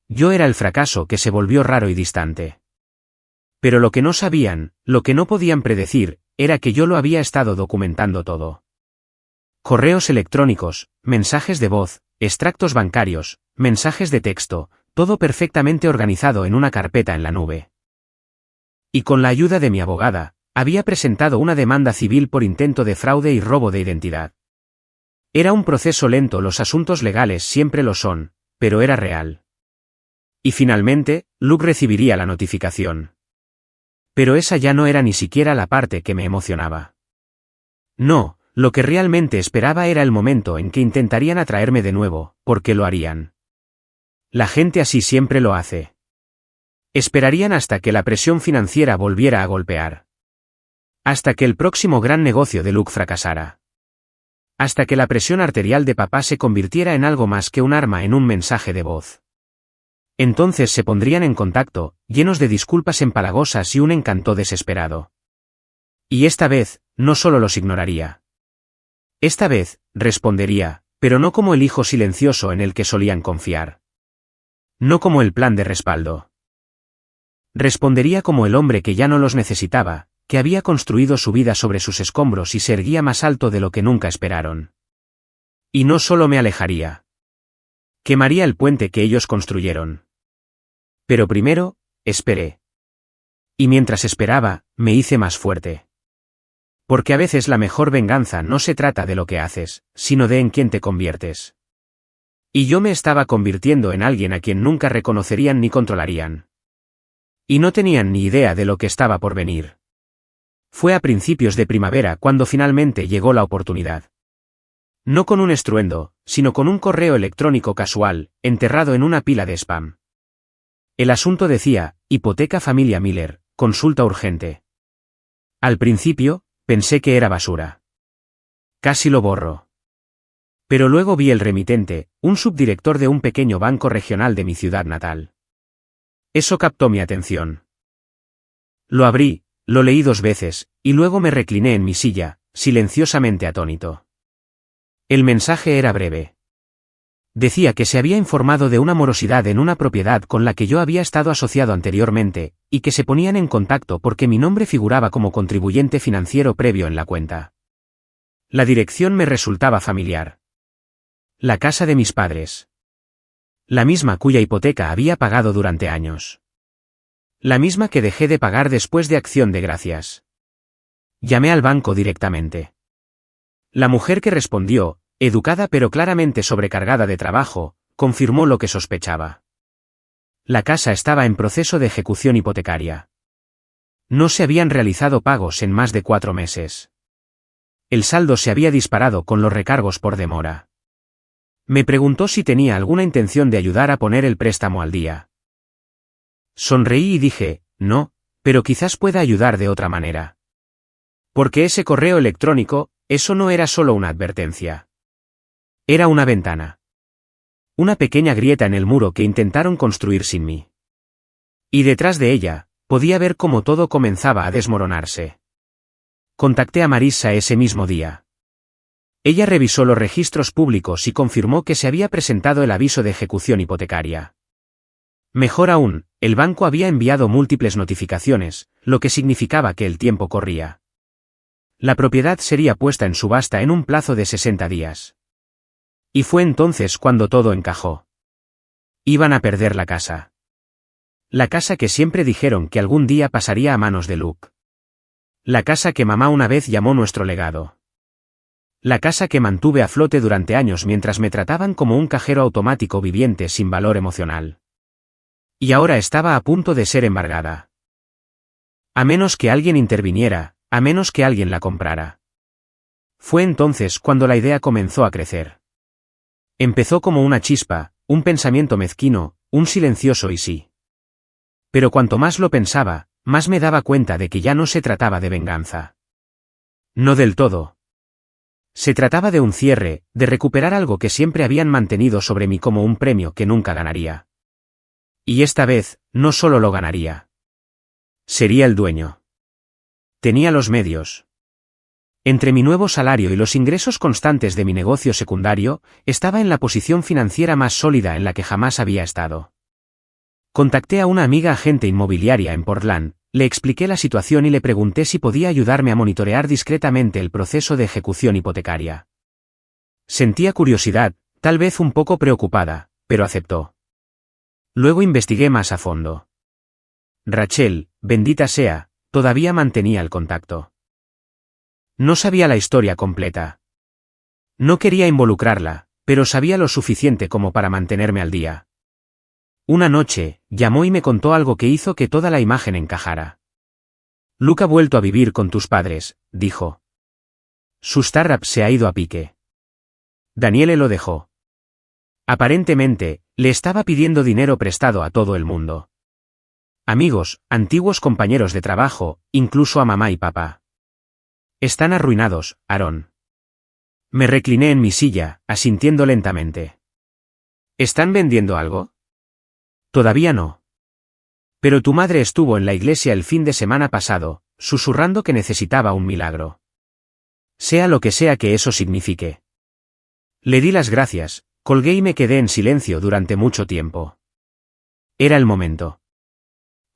Yo era el fracaso que se volvió raro y distante. Pero lo que no sabían, lo que no podían predecir, era que yo lo había estado documentando todo. Correos electrónicos, mensajes de voz, extractos bancarios, mensajes de texto, todo perfectamente organizado en una carpeta en la nube. Y con la ayuda de mi abogada, había presentado una demanda civil por intento de fraude y robo de identidad. Era un proceso lento, los asuntos legales siempre lo son, pero era real. Y finalmente, Luke recibiría la notificación. Pero esa ya no era ni siquiera la parte que me emocionaba. No, lo que realmente esperaba era el momento en que intentarían atraerme de nuevo, porque lo harían. La gente así siempre lo hace. Esperarían hasta que la presión financiera volviera a golpear. Hasta que el próximo gran negocio de Luke fracasara. Hasta que la presión arterial de papá se convirtiera en algo más que un arma en un mensaje de voz. Entonces se pondrían en contacto, llenos de disculpas empalagosas y un encanto desesperado. Y esta vez, no solo los ignoraría. Esta vez, respondería, pero no como el hijo silencioso en el que solían confiar. No como el plan de respaldo. Respondería como el hombre que ya no los necesitaba, que había construido su vida sobre sus escombros y se erguía más alto de lo que nunca esperaron. Y no solo me alejaría. Quemaría el puente que ellos construyeron. Pero primero, esperé. Y mientras esperaba, me hice más fuerte. Porque a veces la mejor venganza no se trata de lo que haces, sino de en quién te conviertes. Y yo me estaba convirtiendo en alguien a quien nunca reconocerían ni controlarían. Y no tenían ni idea de lo que estaba por venir. Fue a principios de primavera cuando finalmente llegó la oportunidad. No con un estruendo, sino con un correo electrónico casual, enterrado en una pila de spam. El asunto decía, hipoteca familia Miller, consulta urgente. Al principio, pensé que era basura. Casi lo borro. Pero luego vi el remitente, un subdirector de un pequeño banco regional de mi ciudad natal. Eso captó mi atención. Lo abrí, lo leí 2 veces, y luego me recliné en mi silla, silenciosamente atónito. El mensaje era breve. Decía que se había informado de una morosidad en una propiedad con la que yo había estado asociado anteriormente, y que se ponían en contacto porque mi nombre figuraba como contribuyente financiero previo en la cuenta. La dirección me resultaba familiar. La casa de mis padres. La misma cuya hipoteca había pagado durante años. La misma que dejé de pagar después de Acción de Gracias. Llamé al banco directamente. La mujer que respondió, educada pero claramente sobrecargada de trabajo, confirmó lo que sospechaba. La casa estaba en proceso de ejecución hipotecaria. No se habían realizado pagos en más de 4 meses. El saldo se había disparado con los recargos por demora. Me preguntó si tenía alguna intención de ayudar a poner el préstamo al día. Sonreí y dije, no, pero quizás pueda ayudar de otra manera. Porque ese correo electrónico, eso no era solo una advertencia. Era una ventana. Una pequeña grieta en el muro que intentaron construir sin mí. Y detrás de ella, podía ver cómo todo comenzaba a desmoronarse. Contacté a Marissa ese mismo día. Ella revisó los registros públicos y confirmó que se había presentado el aviso de ejecución hipotecaria. Mejor aún, el banco había enviado múltiples notificaciones, lo que significaba que el tiempo corría. La propiedad sería puesta en subasta en un plazo de 60 días. Y fue entonces cuando todo encajó. Iban a perder la casa. La casa que siempre dijeron que algún día pasaría a manos de Luke. La casa que mamá una vez llamó nuestro legado. La casa que mantuve a flote durante años mientras me trataban como un cajero automático viviente sin valor emocional. Y ahora estaba a punto de ser embargada. A menos que alguien interviniera, a menos que alguien la comprara. Fue entonces cuando la idea comenzó a crecer. Empezó como una chispa, un pensamiento mezquino, un silencioso y sí. Pero cuanto más lo pensaba, más me daba cuenta de que ya no se trataba de venganza. No del todo. Se trataba de un cierre, de recuperar algo que siempre habían mantenido sobre mí como un premio que nunca ganaría. Y esta vez, no solo lo ganaría. Sería el dueño. Tenía los medios. Entre mi nuevo salario y los ingresos constantes de mi negocio secundario, estaba en la posición financiera más sólida en la que jamás había estado. Contacté a una amiga agente inmobiliaria en Portland, le expliqué la situación y le pregunté si podía ayudarme a monitorear discretamente el proceso de ejecución hipotecaria. Sentía curiosidad, tal vez un poco preocupada, pero aceptó. Luego investigué más a fondo. Rachel, bendita sea, todavía mantenía el contacto. No sabía la historia completa. No quería involucrarla, pero sabía lo suficiente como para mantenerme al día. Una noche, llamó y me contó algo que hizo que toda la imagen encajara. Luke ha vuelto a vivir con tus padres, dijo. Su startup se ha ido a pique. Daniele lo dejó. Aparentemente, le estaba pidiendo dinero prestado a todo el mundo. Amigos, antiguos compañeros de trabajo, incluso a mamá y papá. Están arruinados, Aaron. Me recliné en mi silla, asintiendo lentamente. ¿Están vendiendo algo? Todavía no. Pero tu madre estuvo en la iglesia el fin de semana pasado, susurrando que necesitaba un milagro. Sea lo que sea que eso signifique. Le di las gracias, colgué y me quedé en silencio durante mucho tiempo. Era el momento.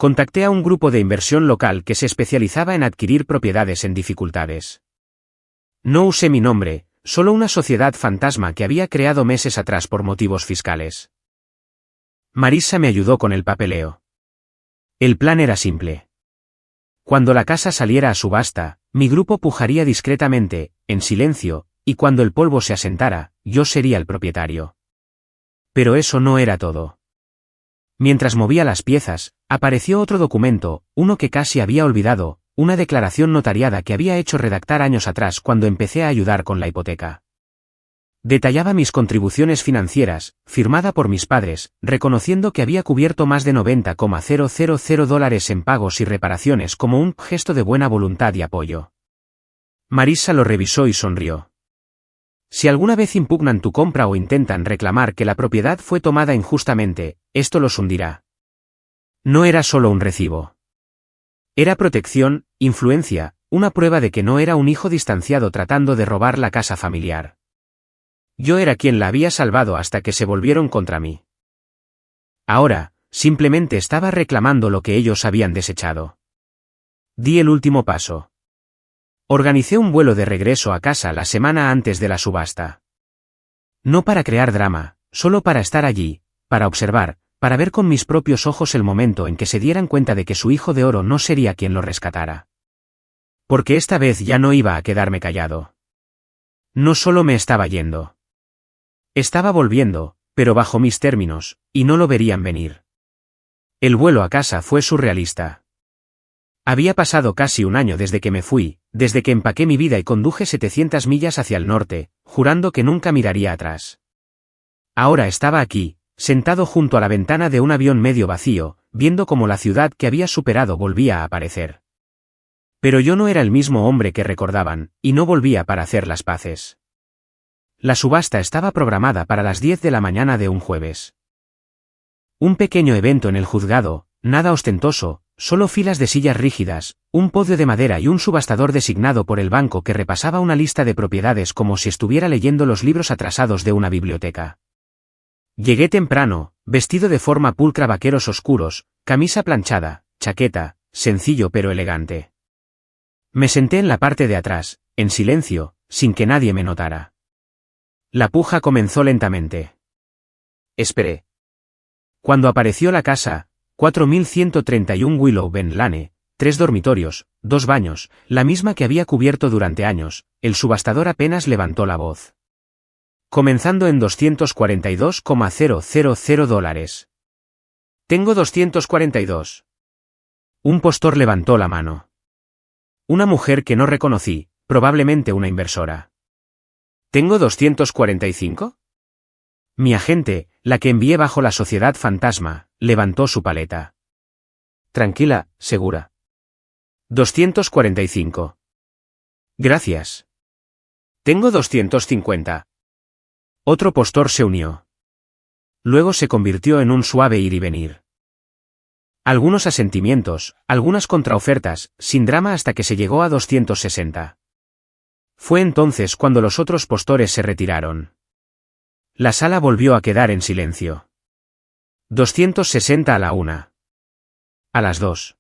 Contacté a un grupo de inversión local que se especializaba en adquirir propiedades en dificultades. No usé mi nombre, solo una sociedad fantasma que había creado meses atrás por motivos fiscales. Marissa me ayudó con el papeleo. El plan era simple. Cuando la casa saliera a subasta, mi grupo pujaría discretamente, en silencio, y cuando el polvo se asentara, yo sería el propietario. Pero eso no era todo. Mientras movía las piezas, apareció otro documento, uno que casi había olvidado, una declaración notariada que había hecho redactar años atrás cuando empecé a ayudar con la hipoteca. Detallaba mis contribuciones financieras, firmada por mis padres, reconociendo que había cubierto más de $90,000 en pagos y reparaciones como un gesto de buena voluntad y apoyo. Marissa lo revisó y sonrió. Si alguna vez impugnan tu compra o intentan reclamar que la propiedad fue tomada injustamente, esto los hundirá. No era solo un recibo. Era protección, influencia, una prueba de que no era un hijo distanciado tratando de robar la casa familiar. Yo era quien la había salvado hasta que se volvieron contra mí. Ahora, simplemente estaba reclamando lo que ellos habían desechado. Di el último paso. Organicé un vuelo de regreso a casa la semana antes de la subasta. No para crear drama, solo para estar allí, para observar, para ver con mis propios ojos el momento en que se dieran cuenta de que su hijo de oro no sería quien lo rescatara. Porque esta vez ya no iba a quedarme callado. No solo me estaba yendo. Estaba volviendo, pero bajo mis términos, y no lo verían venir. El vuelo a casa fue surrealista. Había pasado casi un año desde que me fui, desde que empaqué mi vida y conduje 700 millas hacia el norte, jurando que nunca miraría atrás. Ahora estaba aquí, sentado junto a la ventana de un avión medio vacío, viendo cómo la ciudad que había superado volvía a aparecer. Pero yo no era el mismo hombre que recordaban, y no volvía para hacer las paces. La subasta estaba programada para las 10 de la mañana de un jueves. Un pequeño evento en el juzgado, nada ostentoso, solo filas de sillas rígidas, un podio de madera y un subastador designado por el banco que repasaba una lista de propiedades como si estuviera leyendo los libros atrasados de una biblioteca. Llegué temprano, vestido de forma pulcra, vaqueros oscuros, camisa planchada, chaqueta, sencillo pero elegante. Me senté en la parte de atrás, en silencio, sin que nadie me notara. La puja comenzó lentamente. Esperé. Cuando apareció la casa, 4131 Willow Bend Lane, 3 dormitorios, 2 baños, la misma que había cubierto durante años, el subastador apenas levantó la voz. Comenzando en $242,000. Tengo 242. Un postor levantó la mano. Una mujer que no reconocí, probablemente una inversora. ¿Tengo 245? Mi agente, la que envié bajo la sociedad fantasma, levantó su paleta. Tranquila, segura. 245. Gracias. Tengo 250. Otro postor se unió. Luego se convirtió en un suave ir y venir. Algunos asentimientos, algunas contraofertas, sin drama hasta que se llegó a 260. Fue entonces cuando los otros postores se retiraron. La sala volvió a quedar en silencio. 260 a la 1. A las 2.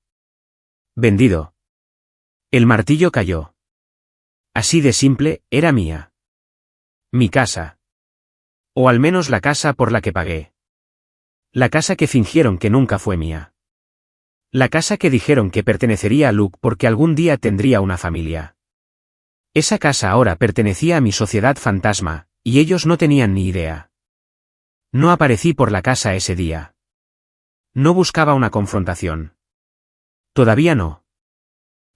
Vendido. El martillo cayó. Así de simple, era mía. Mi casa. O al menos la casa por la que pagué. La casa que fingieron que nunca fue mía. La casa que dijeron que pertenecería a Luke porque algún día tendría una familia. Esa casa ahora pertenecía a mi sociedad fantasma, y ellos no tenían ni idea. No aparecí por la casa ese día. No buscaba una confrontación. Todavía no.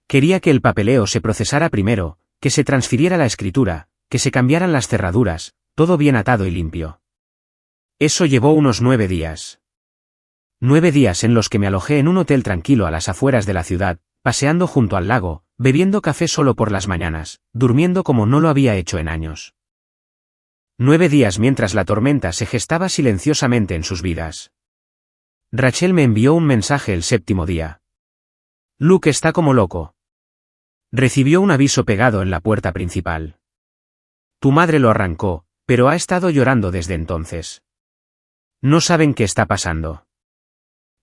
Quería que el papeleo se procesara primero, que se transfiriera la escritura, que se cambiaran las cerraduras, todo bien atado y limpio. Eso llevó unos 9 días. 9 días en los que me alojé en un hotel tranquilo a las afueras de la ciudad, paseando junto al lago, bebiendo café solo por las mañanas, durmiendo como no lo había hecho en años. 9 días mientras la tormenta se gestaba silenciosamente en sus vidas. Rachel me envió un mensaje el 7º día. Luke está como loco. Recibió un aviso pegado en la puerta principal. Tu madre lo arrancó, pero ha estado llorando desde entonces. No saben qué está pasando.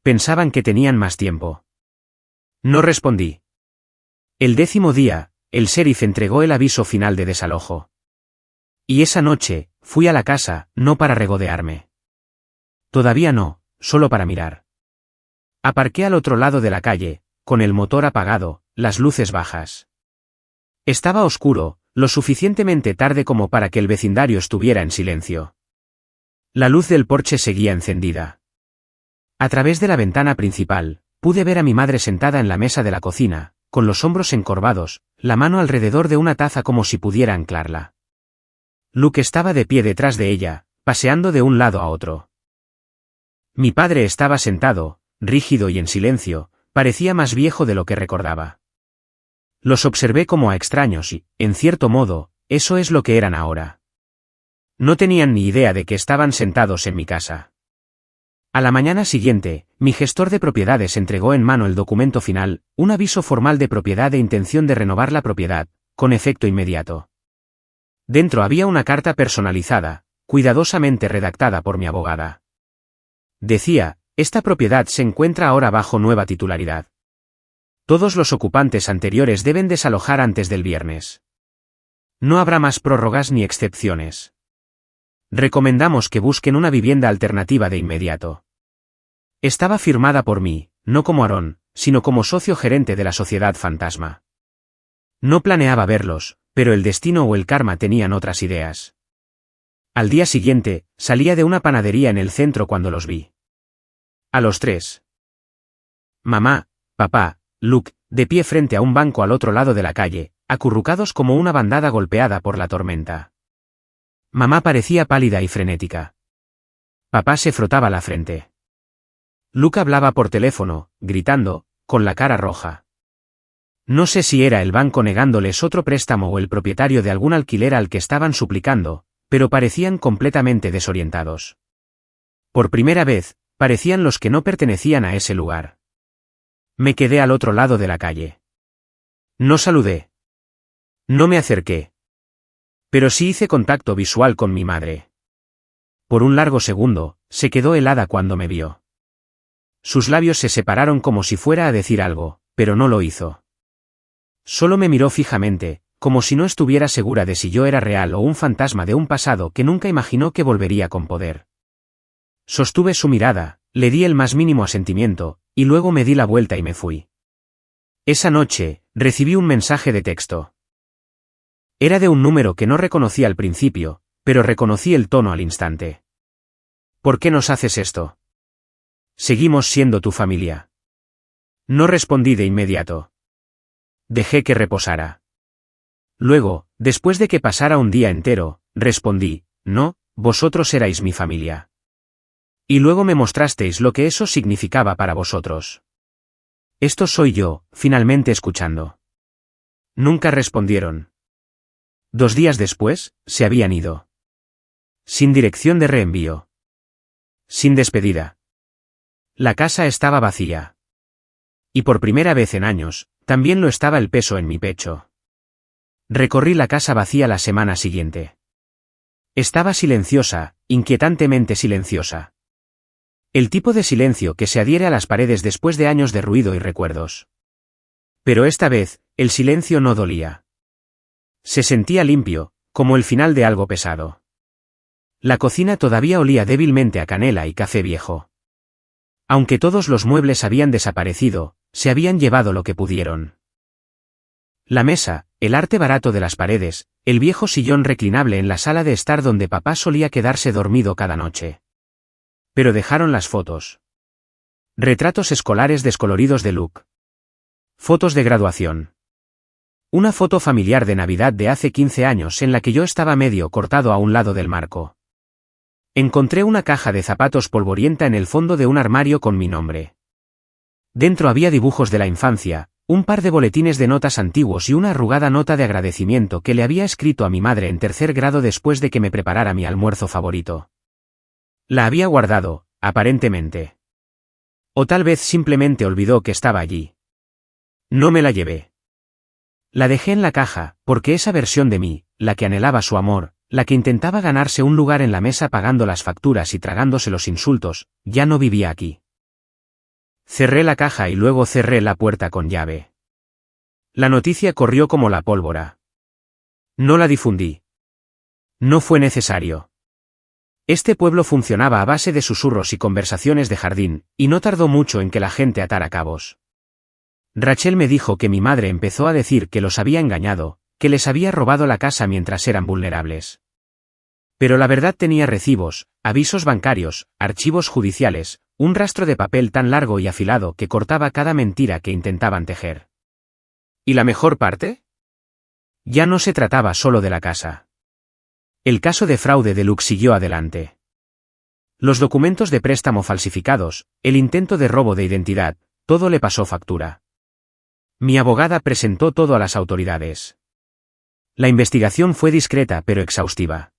Pensaban que tenían más tiempo. No respondí. El 10º día, el sheriff entregó el aviso final de desalojo. Y esa noche, fui a la casa, no para regodearme. Todavía no, solo para mirar. Aparqué al otro lado de la calle, con el motor apagado, las luces bajas. Estaba oscuro, lo suficientemente tarde como para que el vecindario estuviera en silencio. La luz del porche seguía encendida. A través de la ventana principal, pude ver a mi madre sentada en la mesa de la cocina, con los hombros encorvados, la mano alrededor de una taza como si pudiera anclarla. Luke estaba de pie detrás de ella, paseando de un lado a otro. Mi padre estaba sentado, rígido y en silencio, parecía más viejo de lo que recordaba. Los observé como a extraños y, en cierto modo, eso es lo que eran ahora. No tenían ni idea de que estaban sentados en mi casa. A la mañana siguiente, mi gestor de propiedades entregó en mano el documento final, un aviso formal de propiedad e intención de renovar la propiedad, con efecto inmediato. Dentro había una carta personalizada, cuidadosamente redactada por mi abogada. Decía, esta propiedad se encuentra ahora bajo nueva titularidad. Todos los ocupantes anteriores deben desalojar antes del viernes. No habrá más prórrogas ni excepciones. Recomendamos que busquen una vivienda alternativa de inmediato. Estaba firmada por mí, no como Aaron, sino como socio gerente de la sociedad fantasma. No planeaba verlos, pero el destino o el karma tenían otras ideas. Al día siguiente, salía de una panadería en el centro cuando los vi. A los tres. Mamá, papá, Luke, de pie frente a un banco al otro lado de la calle, acurrucados como una bandada golpeada por la tormenta. Mamá parecía pálida y frenética. Papá se frotaba la frente. Luke hablaba por teléfono, gritando, con la cara roja. No sé si era el banco negándoles otro préstamo o el propietario de algún alquiler al que estaban suplicando, pero parecían completamente desorientados. Por primera vez, parecían los que no pertenecían a ese lugar. Me quedé al otro lado de la calle. No saludé. No me acerqué. Pero sí hice contacto visual con mi madre. Por un largo segundo, se quedó helada cuando me vio. Sus labios se separaron como si fuera a decir algo, pero no lo hizo. Solo me miró fijamente, como si no estuviera segura de si yo era real o un fantasma de un pasado que nunca imaginó que volvería con poder. Sostuve su mirada, le di el más mínimo asentimiento, y luego me di la vuelta y me fui. Esa noche, recibí un mensaje de texto. Era de un número que no reconocí al principio, pero reconocí el tono al instante. ¿Por qué nos haces esto? Seguimos siendo tu familia. No respondí de inmediato. Dejé que reposara. Luego, después de que pasara un día entero, respondí, no, vosotros erais mi familia. Y luego me mostrasteis lo que eso significaba para vosotros. Esto soy yo, finalmente escuchando. Nunca respondieron. 2 días después, se habían ido. Sin dirección de reenvío. Sin despedida. La casa estaba vacía. Y por primera vez en años, también lo estaba el peso en mi pecho. Recorrí la casa vacía la semana siguiente. Estaba silenciosa, inquietantemente silenciosa. El tipo de silencio que se adhiere a las paredes después de años de ruido y recuerdos. Pero esta vez, el silencio no dolía. Se sentía limpio, como el final de algo pesado. La cocina todavía olía débilmente a canela y café viejo. Aunque todos los muebles habían desaparecido, se habían llevado lo que pudieron. La mesa, el arte barato de las paredes, el viejo sillón reclinable en la sala de estar donde papá solía quedarse dormido cada noche. Pero dejaron las fotos. Retratos escolares descoloridos de Luke. Fotos de graduación. Una foto familiar de Navidad de hace 15 años en la que yo estaba medio cortado a un lado del marco. Encontré una caja de zapatos polvorienta en el fondo de un armario con mi nombre. Dentro había dibujos de la infancia, un par de boletines de notas antiguos y una arrugada nota de agradecimiento que le había escrito a mi madre en 3er grado después de que me preparara mi almuerzo favorito. La había guardado, aparentemente. O tal vez simplemente olvidó que estaba allí. No me la llevé. La dejé en la caja, porque esa versión de mí, la que anhelaba su amor, la que intentaba ganarse un lugar en la mesa pagando las facturas y tragándose los insultos, ya no vivía aquí. Cerré la caja y luego cerré la puerta con llave. La noticia corrió como la pólvora. No la difundí. No fue necesario. Este pueblo funcionaba a base de susurros y conversaciones de jardín, y no tardó mucho en que la gente atara cabos. Rachel me dijo que mi madre empezó a decir que los había engañado, que les había robado la casa mientras eran vulnerables. Pero la verdad tenía recibos, avisos bancarios, archivos judiciales, un rastro de papel tan largo y afilado que cortaba cada mentira que intentaban tejer. ¿Y la mejor parte? Ya no se trataba solo de la casa. El caso de fraude de Luke siguió adelante. Los documentos de préstamo falsificados, el intento de robo de identidad, todo le pasó factura. Mi abogada presentó todo a las autoridades. La investigación fue discreta pero exhaustiva.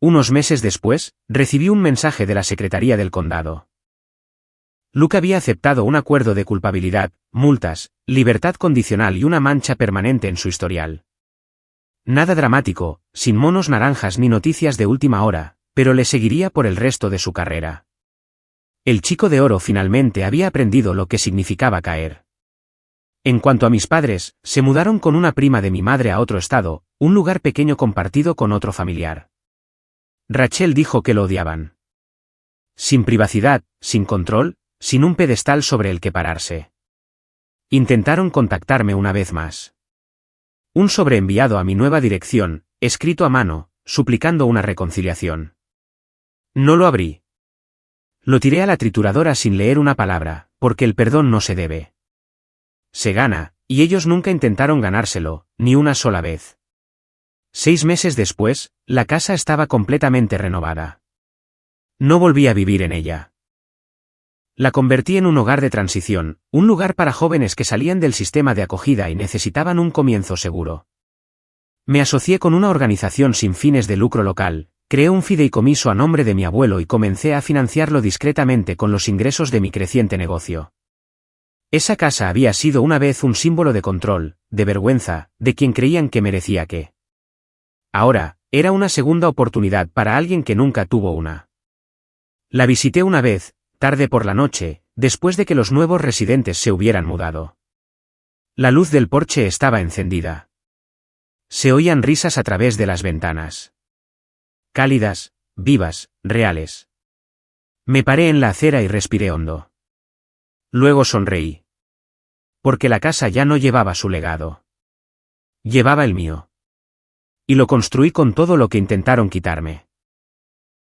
Unos meses después, recibí un mensaje de la Secretaría del Condado. Luke había aceptado un acuerdo de culpabilidad, multas, libertad condicional y una mancha permanente en su historial. Nada dramático, sin monos naranjas ni noticias de última hora, pero le seguiría por el resto de su carrera. El chico de oro finalmente había aprendido lo que significaba caer. En cuanto a mis padres, se mudaron con una prima de mi madre a otro estado, un lugar pequeño compartido con otro familiar. Rachel dijo que lo odiaban. Sin privacidad, sin control, sin un pedestal sobre el que pararse. Intentaron contactarme una vez más. Un sobreenviado a mi nueva dirección, escrito a mano, suplicando una reconciliación. No lo abrí. Lo tiré a la trituradora sin leer una palabra, porque el perdón no se debe. Se gana, y ellos nunca intentaron ganárselo, ni una sola vez. 6 meses después, la casa estaba completamente renovada. No volví a vivir en ella. La convertí en un hogar de transición, un lugar para jóvenes que salían del sistema de acogida y necesitaban un comienzo seguro. Me asocié con una organización sin fines de lucro local, creé un fideicomiso a nombre de mi abuelo y comencé a financiarlo discretamente con los ingresos de mi creciente negocio. Esa casa había sido una vez un símbolo de control, de vergüenza, de quien creían que merecía que. Ahora, era una segunda oportunidad para alguien que nunca tuvo una. La visité una vez, tarde por la noche, después de que los nuevos residentes se hubieran mudado. La luz del porche estaba encendida. Se oían risas a través de las ventanas. Cálidas, vivas, reales. Me paré en la acera y respiré hondo. Luego sonreí. Porque la casa ya no llevaba su legado. Llevaba el mío. Y lo construí con todo lo que intentaron quitarme.